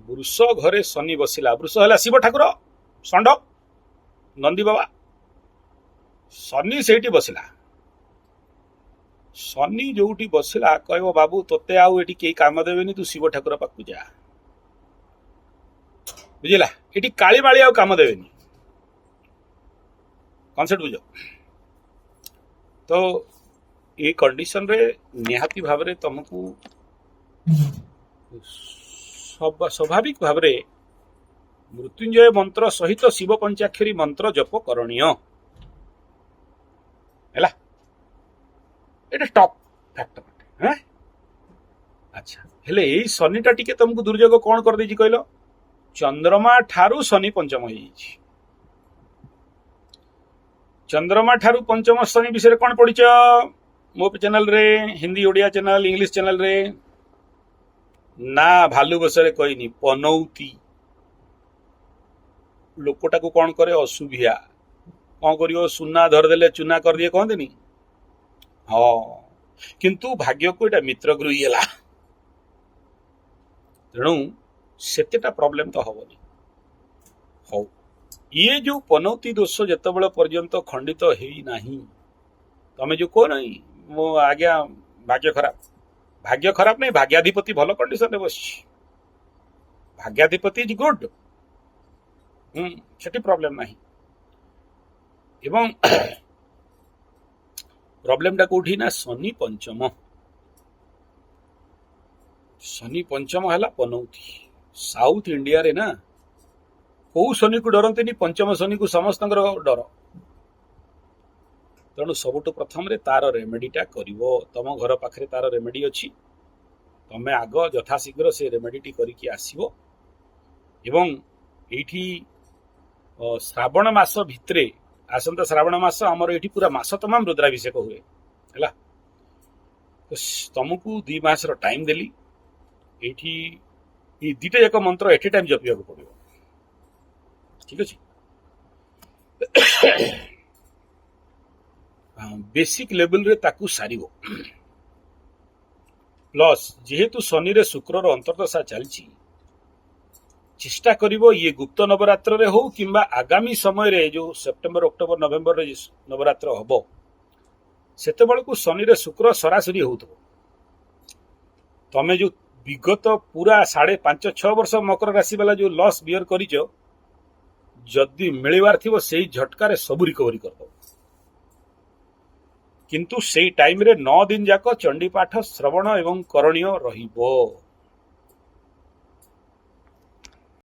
ବୃଷ ଘରେ ଶନି ବସିଲା। ବୃଷ ହେଲା ଶିବ ଠାକୁର, ଷଣ୍ଢ, ନନ୍ଦୀ ବାବା। ଶନି ସେଇଠି ବସିଲା। ଶନି ଯୋଉଠି ବସିଲା କହିବ ବାବୁ ତୋତେ ଆଉ ଏଠି କେହି କାମ ଦେବେନି, ତୁ ଶିବ ଠାକୁର ପାଖକୁ ଯା। ବୁଝିଲା? ଏଠି କାଳି ମାଳି ଆଉ କାମ ଦେବେନି। କନସେପ୍ଟ ବୁଝ। ତ ଏ କଣ୍ଡିସନ ରେ ନିହାତି ଭାବରେ ତମକୁ ସ୍ୱାଭାବିକ ଭାବରେ ମୃତ୍ୟୁଞ୍ଜୟ ମନ୍ତ୍ର ସହିତ ଶିବ ପଞ୍ଚାକ୍ଷରୀ ମନ୍ତ୍ର ଜପ କରଣୀୟ ହେଲା। এটা টপ ଫ୍ୟାକ୍ଟର ଅଟେ। ଆଚ୍ଛା, ହେଲେ ଏଇ ଶନିଟା ଟିକେ ତମକୁ ଦୁର୍ଯୋଗ କଣ କରିଦେଇଛି କହିଲ? ଚନ୍ଦ୍ରମା ଠାରୁ ଶନି ପଞ୍ଚମ ହେଇଯାଇଛି। ଚନ୍ଦ୍ରମା ଠାରୁ ପଞ୍ଚମ ଶନି ବିଷୟରେ କଣ ପଢିଛ ମୋ ଚ୍ୟାନେଲରେ? ହିନ୍ଦୀ ଓଡ଼ିଆ ଚ୍ୟାନେଲ, ଇଂଲିଶ ଚ୍ୟାନେଲରେ? ନା, ଭାଲୁ ବସରେ କହିନି, ପନୌତି। ଲୋକଟାକୁ କଣ କରେ? ଅସୁଭିଆ। କଣ କରିବ? ସୁନା ଧରିଦେଲେ ଚୁନା କରିଦିଏ କହନ୍ତିନି? ହଁ, କିନ୍ତୁ ଭାଗ୍ୟକୁ ଏଇଟା ମିତ୍ର ଗୃହୀ ହେଲା, ତେଣୁ ସେତେଟା ପ୍ରୋବ୍ଲେମ ତ ହବନି। ହଉ, ଇଏ ଯୋଉ ପନୌତି ଦୋଷ ଯେତେବେଳେ ପର୍ଯ୍ୟନ୍ତ ଖଣ୍ଡିତ ହେଇନାହିଁ, ତମେ ଯୋଉ କହୁନାହିଁ ମୋ ଆଜ୍ଞା ଭାଗ୍ୟ ଖରାପ, ଭାଗ୍ୟ ଖରାପ ନାହିଁ, ଭାଗ୍ୟାଧିପତି ଭଲ କଣ୍ଡିସନରେ ବସିଛି। ଭାଗ୍ୟାଧିପତି ଇଜ ଗୁଡ, ସେଠି ପ୍ରୋବ୍ଲେମ ନାହିଁ। ଏବଂ ପ୍ରୋବ୍ଲେମଟା କୋଉଠି ନା ଶନି ପଞ୍ଚମ। ଶନି ପଞ୍ଚମ ହେଲା ପନୌତି। ସାଉଥ ଇଣ୍ଡିଆରେ ନା କୋଉ ଶନିକୁ ଡରନ୍ତିନି, ପଞ୍ଚମ ଶନିକୁ ସମସ୍ତଙ୍କର ଡର। ତେଣୁ ସବୁଠୁ ପ୍ରଥମରେ ତାର ରେମେଡିଟା କରିବ। ତମ ଘର ପାଖରେ ତାର ରେମେଡି ଅଛି, ତମେ ଆଗ ଯଥାଶୀଘ୍ର ସେ ରେମେଡିଟି କରିକି ଆସିବ। ଏବଂ ଏଇଠି ଶ୍ରାବଣ ମାସ ଭିତରେ, ଆସନ୍ତା ଶ୍ରାବଣ ମାସ ଆମର ଏଇଠି ପୁରା ମାସ ତମାମ ରୁଦ୍ରାଭିଷେକ ହୁଏ ହେଲା। ତମକୁ 2 ମାସର ଟାଇମ ଦେଲି। ଏଇଠି ଏଇ ଦିଟା ଯାକ ମନ୍ତ୍ର ଏଟ୍ ଏ ଟାଇମ ଜପିବାକୁ ପଡିବ, ଠିକ ଅଛି? ବେସିକ ଲେଭେଲରେ ତାକୁ ସାରିବ। ପ୍ଲସ୍ ଯେହେତୁ ଶନିରେ ଶୁକ୍ରର ଅନ୍ତର୍ଦଶା ଚାଲିଛି, ଚେଷ୍ଟା କରିବ ଇଏ ଗୁପ୍ତ ନବରାତ୍ରରେ ହଉ କିମ୍ବା ଆଗାମୀ ସମୟରେ ଯୋଉ ସେପ୍ଟେମ୍ବର, ଅକ୍ଟୋବର, ନଭେମ୍ବରରେ ନବରାତ୍ର ହବ, ସେତେବେଳକୁ ଶନିରେ ଶୁକ୍ର ସରାସରି ହଉଥିବ। ତମେ ଯୋଉ ବିଗତ ପୁରା 5.5-6 ବର୍ଷ ମକର ରାଶି ବାଲା ଯୋଉ ଲସ୍ ବିୟର କରିଛ, ଯଦି ମିଳିବାର ଥିବ ସେଇ ଝଟକାରେ ସବୁ ରିକଭରି କରିଦବ। କିନ୍ତୁ ସେଇ ଟାଇମରେ 9 ଦିନ ଯାକ ଚଣ୍ଡୀପାଠ ଶ୍ରବଣ ଏବଂ କରଣୀୟ ରହିବ।